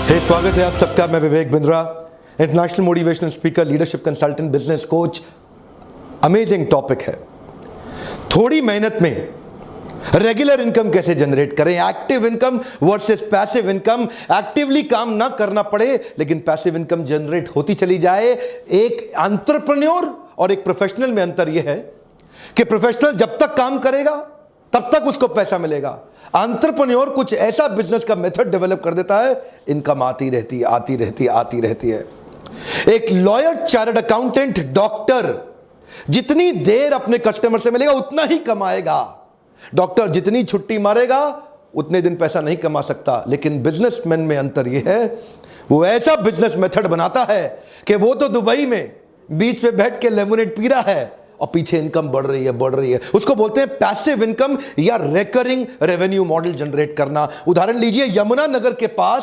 स्वागत है आप सबका। मैं Vivek Bindra, international motivational speaker, leadership consultant, business coach. Amazing topic है। थोड़ी मेहनत में रेगुलर इनकम कैसे जनरेट करें, active income versus passive income. Actively काम ना करना पड़े लेकिन पैसिव इनकम जनरेट होती चली जाए। एक एंटरप्रेन्योर और एक प्रोफेशनल में अंतर यह है कि प्रोफेशनल जब तक काम करेगा तब तक उसको पैसा मिलेगा। एंटरप्रेन्योर कुछ ऐसा बिजनेस का मेथड डेवलप कर देता है, इनकम आती रहती है, आती रहती है, आती रहती है। एक लॉयर, चार्टर्ड अकाउंटेंट, डॉक्टर जितनी देर अपने कस्टमर से मिलेगा उतना ही कमाएगा। डॉक्टर जितनी छुट्टी मारेगा उतने दिन पैसा नहीं कमा सकता। लेकिन बिजनेसमैन में अंतर यह है, वो ऐसा बिजनेस मेथड बनाता है कि वो तो दुबई में बीच पे बैठ के लेमोनेड पी रहा है और पीछे इनकम बढ़ रही है, बढ़ रही है। उसको बोलते हैं पैसिव इनकम या रिकरिंग रेवेन्यू मॉडल जनरेट करना। उदाहरण लीजिए, यमुना नगर के पास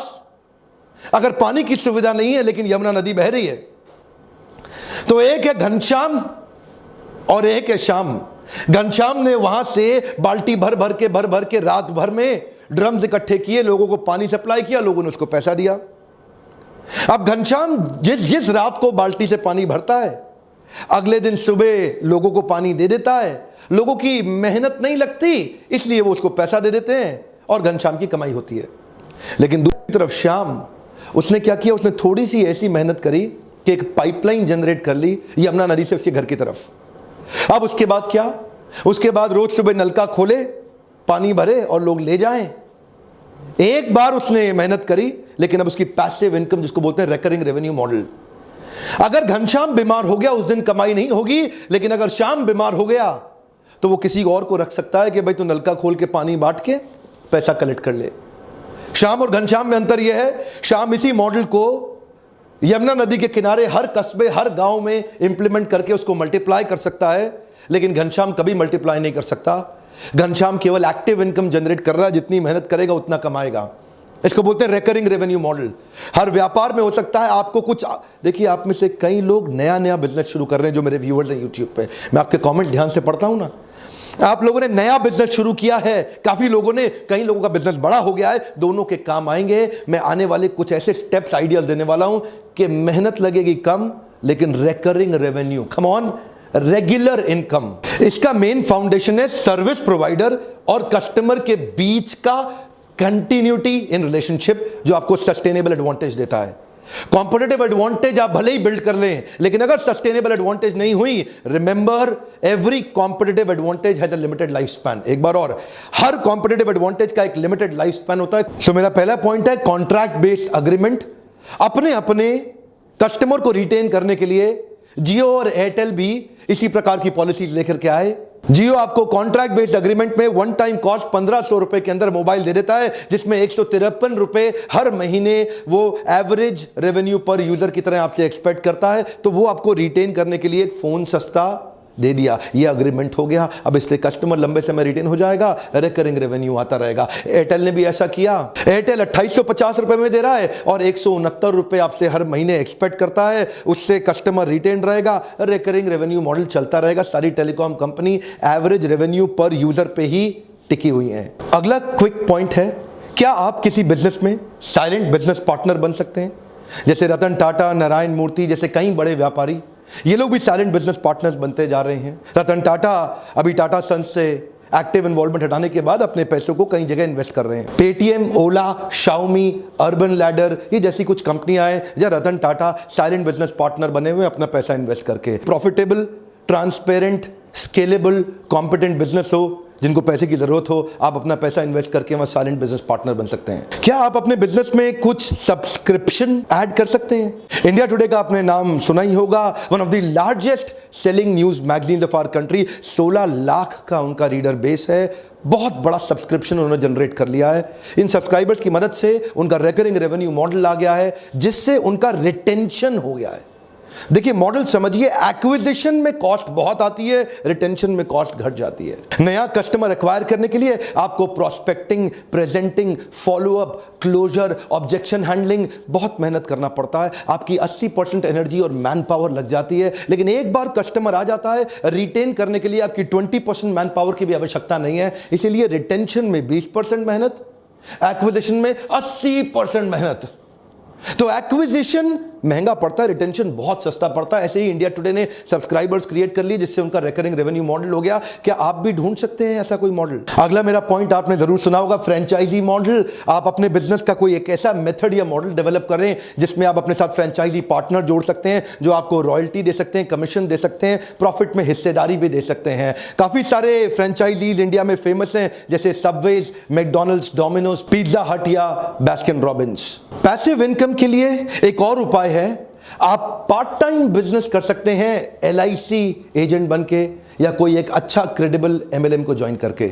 अगर पानी की सुविधा नहीं है लेकिन यमुना नदी बह रही है, तो एक है घनश्याम और एक है श्याम। घनश्याम ने वहां से बाल्टी भर भर के रात भर में ड्रम्स इकट्ठे किए, लोगों को पानी सप्लाई किया, लोगों ने उसको पैसा दिया। अब घनश्याम जिस रात को बाल्टी से पानी भरता है, अगले दिन सुबह लोगों को पानी दे देता है। लोगों की मेहनत नहीं लगती, इसलिए वो उसको पैसा दे देते हैं और घनश्याम की कमाई होती है। लेकिन दूसरी तरफ श्याम, उसने क्या किया, उसने थोड़ी सी ऐसी मेहनत करी कि एक पाइपलाइन जनरेट कर ली यमुना नदी से उसके घर की तरफ। अब उसके बाद क्या, उसके बाद रोज सुबह नलका खोले, पानी भरे और लोग ले जाएं। एक बार उसने मेहनत करी, लेकिन अब उसकी पैसिव इनकम, जिसको बोलते हैं रिकरिंग रेवेन्यू मॉडल। अगर घनश्याम बीमार हो गया उस दिन कमाई नहीं होगी, लेकिन अगर श्याम बीमार हो गया तो वो किसी और को रख सकता है कि भाई तू नलका खोल के पानी बांट के पैसा कलेक्ट कर ले। श्याम और घनश्याम में अंतर यह है, श्याम इसी मॉडल को यमुना नदी के किनारे हर कस्बे, हर गांव में इंप्लीमेंट करके उसको मल्टीप्लाई कर सकता है, लेकिन घनश्याम कभी मल्टीप्लाई नहीं कर सकता। घनश्याम केवल एक्टिव इनकम जनरेट कर रहा है, जितनी मेहनत करेगा उतना कमाएगा। इसको बोलते हैं रिकरिंग रेवेन्यू मॉडल। हर व्यापार में हो सकता है आपको कुछ, देखिए आप में से कई लोग नया बिजनेस शुरू कर रहे हैं जो मेरे व्यूअर्स हैं यूट्यूब पे। मैं आपके कमेंट ध्यान से पढ़ता हूं ना। आप लोगों ने नया बिजनेस शुरू किया है, काफी लोगों ने, कई लोगों का बिजनेस बड़ा हो गया है। दोनों के काम आएंगे। मैं आने वाले कुछ ऐसे स्टेप्स, आइडियाज देने वाला हूं कि मेहनत लगेगी कम लेकिन recurring revenue, come on, regular income. इसका मेन फाउंडेशन है सर्विस प्रोवाइडर और कस्टमर के बीच का कंटिन्यूटी इन रिलेशनशिप, जो आपको सस्टेनेबल एडवांटेज देता है। कॉम्पिटिटिव एडवांटेज आप भले ही बिल्ड कर लें, लेकिन अगर सस्टेनेबल एडवांटेज नहीं हुई, remember every competitive advantage has a limited life span. एक बार और, हर कॉम्पिटिटिव एडवांटेज का एक लिमिटेड लाइफ स्पैन होता है। तो मेरा पहला पॉइंट है कॉन्ट्रैक्ट बेस्ड अग्रीमेंट। अपने कस्टमर को रिटेन करने के लिए जियो और एयरटेल भी इसी प्रकार की पॉलिसीज लेकर के आए। जियो आपको कॉन्ट्रैक्ट बेस्ड अग्रीमेंट में वन टाइम कॉस्ट 1500 रुपए के अंदर मोबाइल दे देता है, जिसमें 153 रुपए हर महीने वो एवरेज रेवेन्यू पर यूजर की तरह आपसे एक्सपेक्ट करता है। तो वो आपको रिटेन करने के लिए एक फोन सस्ता दे दिया, ये अग्रीमेंट हो गया। अब इससे कस्टमर लंबे समय रिटेन हो जाएगा, रिकरिंग रेवेन्यू आता रहेगा। एयरटेल ने भी ऐसा किया। एयरटेल 2850 रुपए में दे रहा है और 169 रुपए आपसे हर महीने एक्सपेक्ट करता है, उससे कस्टमर रिटेन रहेगा, रिकरिंग रेवेन्यू मॉडल चलता रहेगा। सारी टेलीकॉम कंपनी एवरेज रेवेन्यू पर यूजर पे ही टिकी हुई है। अगला क्विक पॉइंट है, क्या आप किसी बिजनेस में साइलेंट बिजनेस पार्टनर बन सकते हैं? जैसे रतन टाटा, नारायण मूर्ति जैसे कई बड़े व्यापारी, ये लोग भी साइलेंट बिजनेस पार्टनर्स बनते जा रहे हैं। रतन टाटा अभी टाटा सन्स से एक्टिव इन्वॉल्वमेंट हटाने के बाद अपने पैसों को कई जगह इन्वेस्ट कर रहे हैं। पेटीएम, ओला, शाओमी, अर्बन लैडर, ये जैसी कुछ कंपनियां हैं जहां Ratan Tata silent business partner बने हुए अपना पैसा इन्वेस्ट करके। Profitable, transparent, scalable, competent business हो, जिनको पैसे की जरूरत हो, आप अपना पैसा इन्वेस्ट करके वहां साइलेंट बिजनेस पार्टनर बन सकते हैं। क्या आप अपने बिजनेस में कुछ सब्सक्रिप्शन ऐड कर सकते हैं? इंडिया टुडे का आपने नाम सुना ही होगा, one of the largest selling news magazine of our country. 16 lakh का उनका रीडर बेस है। बहुत बड़ा सब्सक्रिप्शन उन्होंने जनरेट कर लिया है। इन सब्सक्राइबर्स की मदद से उनका रिकरिंग रेवेन्यू मॉडल आ गया है, जिससे उनका रिटेंशन हो गया है। देखिए मॉडल समझिए, एक्विजिशन में कॉस्ट बहुत आती है, रिटेंशन में कॉस्ट घट जाती है। नया कस्टमर एक्वायर करने के लिए आपको prospecting, presenting, follow up, closure, objection handling बहुत मेहनत करना पड़ता है। आपकी 80% एनर्जी और मैन पावर लग जाती है। लेकिन एक बार कस्टमर आ जाता है, रिटेन करने के लिए आपकी 20% मैन पावर की भी आवश्यकता नहीं है। इसीलिए रिटेंशन में 20% मेहनत, एक्विजिशन में 80% मेहनत। तो एक्विजिशन महंगा पड़ता है, रिटेंशन बहुत सस्ता पड़ता है। ऐसे ही इंडिया टुडे ने सब्सक्राइबर्स क्रिएट कर लिए जिससे उनका रिकरिंग रेवेन्यू मॉडल हो गया। क्या आप भी ढूंढ सकते हैं ऐसा कोई मॉडल? अगला मेरा पॉइंट आपने जरूर सुना होगा, फ्रेंचाइजी मॉडल। आप अपने बिजनेस का कोई एक ऐसा मेथड या मॉडल डेवलप करें जिसमें आप अपने साथ फ्रेंचाइजी पार्टनर जोड़ सकते हैं जो आपको रॉयल्टी दे सकते हैं, कमीशन दे सकते हैं, प्रॉफिट में हिस्सेदारी भी दे सकते हैं। काफी सारे फ्रेंचाइजीज इंडिया में फेमस हैं जैसे सबवेज, मैकडॉनल्ड्स, डोमिनोज, पिज्जा हट या बास्किन रॉबिन्स। पैसिव इनकम के लिए एक और उपाय है, आप पार्ट टाइम बिजनेस कर सकते हैं LIC एजेंट बनके या कोई एक अच्छा क्रेडिबल MLM को ज्वाइन करके।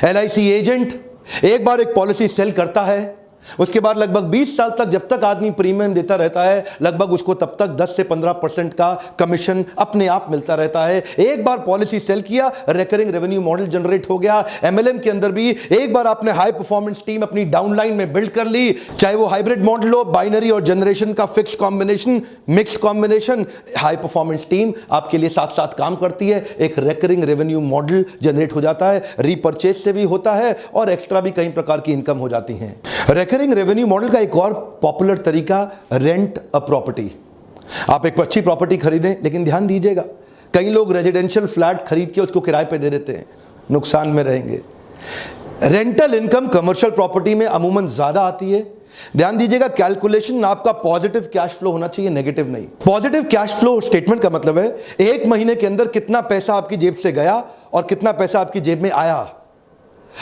LIC एजेंट एक बार एक पॉलिसी सेल करता है, उसके बाद लगभग 20 साल तक जब तक आदमी प्रीमियम देता रहता है, लगभग उसको तब तक 10 से 15% का कमीशन अपने आप मिलता रहता है। एक बार पॉलिसी सेल किया, रिकरिंग रेवेन्यू मॉडल जनरेट हो गया। MLM के अंदर भी एक बार आपने हाई परफॉर्मेंस टीम अपनी डाउनलाइन में बिल्ड कर ली, चाहे वो हाइब्रिड मॉडल हो, बाइनरी और जनरेशन का fix combination, mix combination, high performance team आपके लिए साथ साथ काम करती है। एक रिकरिंग रेवेन्यू मॉडल जनरेट हो जाता है, रीपर्चेज से भी होता है और एक्स्ट्रा भी कई प्रकार की इनकम हो जाती है। रिकरिंग रेवेन्यू मॉडल का एक और पॉपुलर तरीका, रेंट अ प्रॉपर्टी। आप एक अच्छी प्रॉपर्टी खरीदें, लेकिन ध्यान दीजिएगा कई लोग रेजिडेंशियल फ्लैट खरीद के उसको किराए पे दे देते हैं, नुकसान में रहेंगे। रेंटल इनकम कमर्शियल प्रॉपर्टी में अमूमन ज्यादा आती है। ध्यान दीजिएगा, कैलकुलेशन आपका पॉजिटिव कैश फ्लो होना चाहिए, नेगेटिव नहीं। पॉजिटिव कैश फ्लो स्टेटमेंट का मतलब है एक महीने के अंदर कितना पैसा आपकी जेब से गया और कितना पैसा आपकी जेब में आया।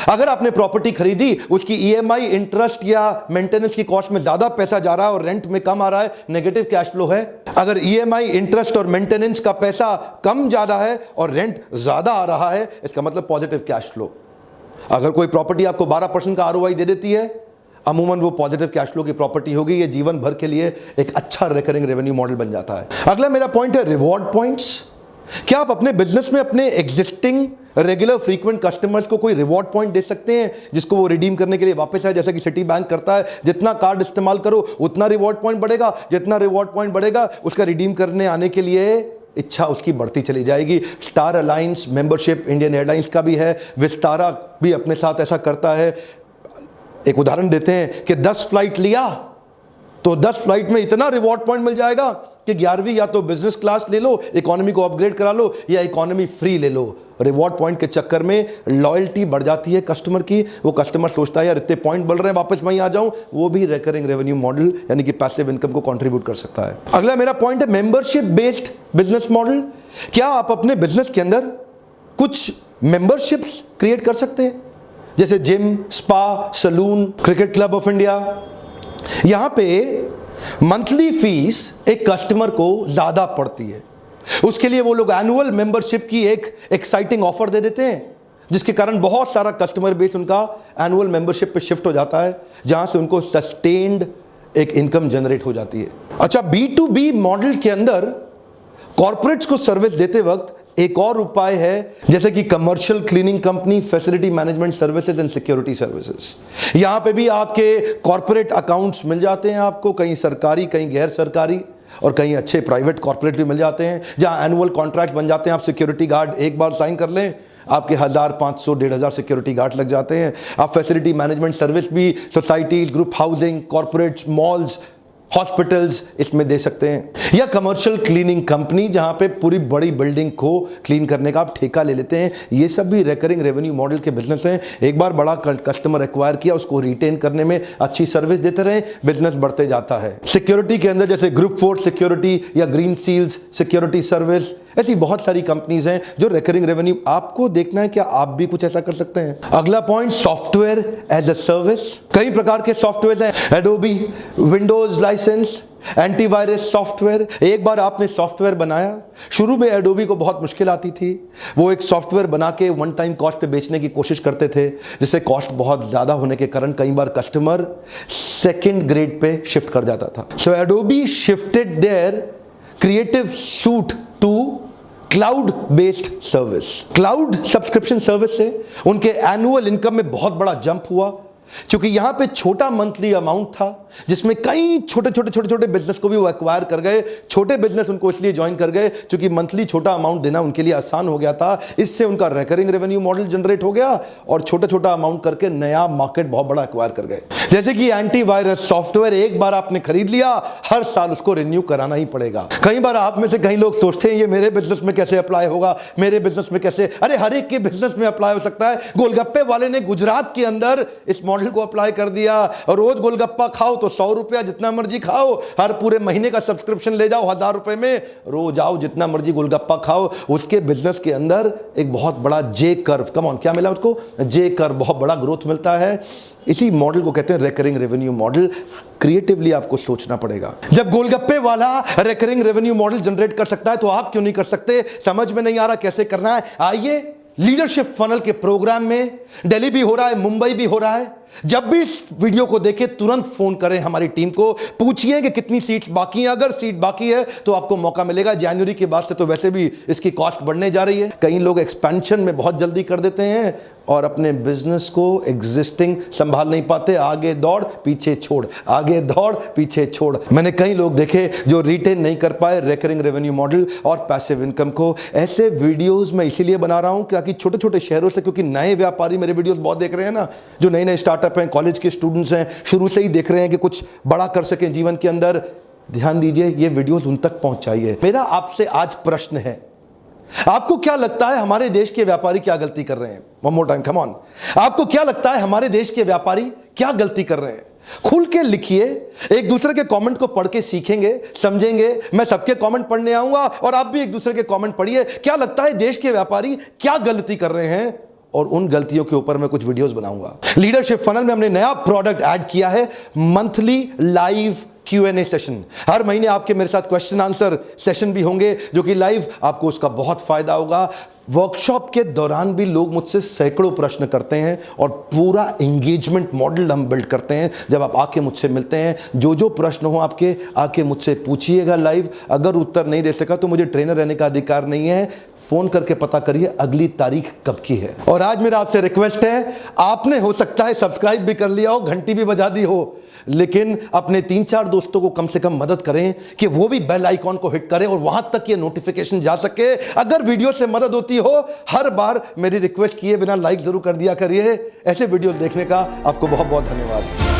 अगर आपने प्रॉपर्टी खरीदी, उसकी EMI, इंटरेस्ट या मेंटेनेंस की कॉस्ट में ज्यादा पैसा जा रहा है और रेंट में कम आ रहा है, नेगेटिव कैश फ्लो है। अगर EMI, इंटरेस्ट और मेंटेनेंस का पैसा कम जा रहा है और रेंट ज्यादा आ रहा है, इसका मतलब पॉजिटिव कैश फ्लो। अगर कोई प्रॉपर्टी आपको 12% का ROI दे देती है, अमूमन वो पॉजिटिव कैश फ्लो की प्रॉपर्टी होगी। ये जीवन भर के लिए एक अच्छा रिकरिंग रेवेन्यू मॉडल बन जाता है। अगला मेरा पॉइंट है रिवॉर्ड पॉइंट्स। क्या आप अपने बिजनेस में अपने एग्जिस्टिंग रेगुलर फ्रीक्वेंट कस्टमर्स को कोई रिवॉर्ड पॉइंट दे सकते हैं जिसको वो रिडीम करने के लिए वापस आए, जैसा कि सिटी बैंक करता है। जितना कार्ड इस्तेमाल करो उतना रिवॉर्ड पॉइंट बढ़ेगा, जितना रिवॉर्ड पॉइंट बढ़ेगा उसका रिडीम करने आने के लिए इच्छा उसकी बढ़ती चली जाएगी। Star alliance membership Indian airlines का भी है, विस्तारा भी अपने साथ ऐसा करता है। एक उदाहरण देते हैं कि 10 फ्लाइट लिया तो 10 फ्लाइट में इतना रिवॉर्ड पॉइंट मिल जाएगा कि 11वीं या तो बिजनेस क्लास ले लो, इकोनॉमी को अपग्रेड करा लो या इकोनॉमी फ्री ले लो। रिवॉर्ड पॉइंट के चक्कर में लॉयल्टी बढ़ जाती है कस्टमर की। वो कस्टमर सोचता है यार इतने पॉइंट बढ़ रहे हैं, वापस वहीं आ जाऊं। वो भी रिकरिंग रेवेन्यू मॉडल यानी कि पैसिव इनकम को कंट्रीब्यूट कर सकता है। अगला मेरा पॉइंट है मेंबरशिप बेस्ड बिजनेस मॉडल। क्या आप अपने बिजनेस के अंदर कुछ मेंबरशिप्स क्रिएट कर सकते हैं, जैसे gym, spa, salon, cricket club of India. यहां पे मंथली फीस एक कस्टमर को ज्यादा पड़ती है, उसके लिए वो लोग एनुअल मेंबरशिप की एक एक्साइटिंग ऑफर दे देते हैं, जिसके कारण बहुत सारा कस्टमर बेस उनका एनुअल मेंबरशिप पे शिफ्ट हो जाता है, जहां से उनको सस्टेन्ड एक इनकम जनरेट हो जाती है। अच्छा, B2B मॉडल के अंदर कॉर्पोरेट्स को सर्विस देते वक्त एक और उपाय है, जैसे कि commercial cleaning company, facility management services and security services. यहां पे भी आपके कॉर्पोरेट अकाउंट्स मिल जाते हैं आपको, कहीं सरकारी, कहीं गैर सरकारी और कहीं अच्छे प्राइवेट कॉर्पोरेट भी मिल जाते हैं, जहां एनुअल कॉन्ट्रैक्ट बन जाते हैं। आप सिक्योरिटी गार्ड एक बार साइन कर लें, आपके 1000, 500, 1500 सिक्योरिटी गार्ड लग जाते हैं। आप फैसिलिटी मैनेजमेंट सर्विस भी society, group housing, corporates, malls, hospitals इसमें दे सकते हैं। या कमर्शियल क्लीनिंग कंपनी, जहां पे पूरी बड़ी बिल्डिंग को क्लीन करने का आप ठेका ले लेते हैं। ये सब भी रिकरिंग रेवेन्यू मॉडल के बिजनेस हैं। एक बार बड़ा कस्टमर एक्वायर किया, उसको रिटेन करने में अच्छी सर्विस देते रहे, बिजनेस बढ़ते जाता है। सिक्योरिटी के अंदर जैसे ग्रुप फोर्स सिक्योरिटी या ग्रीन सील्स सिक्योरिटी सर्विस, ऐसी बहुत सारी कंपनीज हैं जो रिकरिंग रेवेन्यू। आपको देखना है क्या आप भी कुछ ऐसा कर सकते हैं। अगला point, software as a service. कई प्रकार के सॉफ्टवेयर हैं, Adobe, Windows license, antivirus software. एक बार आपने सॉफ्टवेयर बनाया, शुरू में एडोबी को बहुत मुश्किल आती थी, वो एक सॉफ्टवेयर बना के वन टाइम कॉस्ट पे बेचने की कोशिश करते थे, जिससे कॉस्ट बहुत ज्यादा होने के कारण कई बार कस्टमर सेकंड ग्रेड पे शिफ्ट कर जाता था। So Adobe shifted their creative suite to cloud based service. Cloud subscription service से उनके एनुअल इनकम में बहुत बड़ा जंप हुआ। क्योंकि यहां पे छोटा मंथली अमाउंट था जिसमें कई छोटे बिजनेस को भी वो एक्वायर कर गए। छोटे बिजनेस उनको इसलिए ज्वाइन कर गए क्योंकि मंथली छोटा अमाउंट देना उनके लिए आसान हो गया था। इससे उनका रिकरिंग रेवेन्यू मॉडल जनरेट हो गया और छोटा अमाउंट करके नया मार्केट बहुत बड़ा एक्वायर कर गए। जैसे कि एंटीवायरस सॉफ्टवेयर एक बार आपने खरीद लिया, हर साल उसको रिन्यू कराना ही पड़ेगा। कई बार आप में से कई लोग सोचते हैं ये मेरे बिजनेस में कैसे अप्लाई होगा, मेरे बिजनेस में कैसे, अरे हर एक के बिजनेस में अप्लाई हो सकता है। गोलगप्पे वाले ने गुजरात के अंदर इस मॉडल को अप्लाई कर दिया और रोज गोलगप्पा खाओ तो 100 रुपया, जितना मर्जी खाओ, हर पूरे महीने का सब्सक्रिप्शन ले जाओ 1000 रुपए में, रोज आओ जितना मर्जी गोलगप्पा खाओ। उसके बिजनेस के अंदर एक बहुत बड़ा जे कर्व, कम ऑन, क्या मिला उसको, जे कर्व, बहुत बड़ा ग्रोथ मिलता है। इसी मॉडल को कहते हैं रिकरिंग रेवेन्यू मॉडल। क्रिएटिवली आपको सोचना पड़ेगा। जब गोलगप्पे वाला रिकरिंग रेवेन्यू मॉडल जनरेट कर सकता है तो आप क्यों नहीं कर सकते? समझ में नहीं आ रहा कैसे करना है? आइए लीडरशिप फनल के प्रोग्राम में, दिल्ली भी हो रहा है, मुंबई भी हो रहा है। जब भी इस वीडियो को देखें तुरंत फोन करें हमारी टीम को, पूछिए कि कितनी सीट बाकी है। अगर सीट बाकी है तो आपको मौका मिलेगा। जनवरी के बाद से तो वैसे भी इसकी कॉस्ट बढ़ने जा रही है। कई लोग एक्सपेंशन में बहुत जल्दी कर देते हैं और अपने बिजनेस को एग्जिस्टिंग संभाल नहीं पाते। आगे दौड़ पीछे छोड़, आगे दौड़ पीछे छोड़। मैंने कई लोग देखे जो रिटेन नहीं कर पाए रिकरिंग रेवेन्यू मॉडल और पैसिव इनकम को। ऐसे वीडियोस मैं इसीलिए बना रहा हूं ताकि छोटे शहरों से, क्योंकि नए व्यापारी मेरे वीडियोस बहुत देख रहे हैं ना, जो नए स्टार्टअप हैं, कॉलेज के स्टूडेंट्स हैं, शुरू से ही देख रहे हैं कि कुछ बड़ा कर सकें जीवन के अंदर। ध्यान दीजिए, ये वीडियोस उन तक पहुंचाइए। मेरा आपसे आज प्रश्न है, आपको क्या लगता है हमारे देश के व्यापारी क्या गलती कर रहे हैं? One more time, come on. आपको क्या लगता है हमारे देश के व्यापारी क्या गलती कर रहे हैं? खुल के लिखिए। एक दूसरे के कमेंट को पढ़ के सीखेंगे, समझेंगे। मैं सबके कमेंट पढ़ने आऊंगा और आप भी एक दूसरे के कमेंट पढ़िए। क्या लगता है देश के व्यापारी क्या गलती कर रहे हैं? और उन गलतियों के ऊपर मैं कुछ वीडियोस बनाऊंगा। लीडरशिप फनल में हमने नया प्रोडक्ट ऐड किया है, मंथली लाइव Q&A सेशन। हर महीने आपके मेरे साथ क्वेश्चन आंसर सेशन भी होंगे जो कि लाइव, आपको उसका बहुत फायदा होगा। वर्कशॉप के दौरान भी लोग मुझसे सैकड़ों प्रश्न करते हैं और पूरा एंगेजमेंट मॉडल हम बिल्ड करते हैं। जब आप आके मुझसे मिलते हैं, जो प्रश्न हो आपके, आके मुझसे पूछिएगा लाइव। अगर उत्तर नहीं दे सका तो मुझे ट्रेनर रहने का अधिकार नहीं है। फोन करके पता करिए अगली तारीख कब की है। और आज मेरा आपसे रिक्वेस्ट है, आपने हो सकता है सब्सक्राइब भी कर लिया हो, घंटी भी बजा दी हो, लेकिन अपने 3-4 दोस्तों को कम से कम मदद करें कि वो भी बेल आइकॉन को हिट करें और वहां तक ये नोटिफिकेशन जा सके। अगर वीडियो से मदद होती हो, हर बार मेरी रिक्वेस्ट किए बिना लाइक जरूर कर दिया करिए। ऐसे वीडियो देखने का आपको बहुत बहुत धन्यवाद।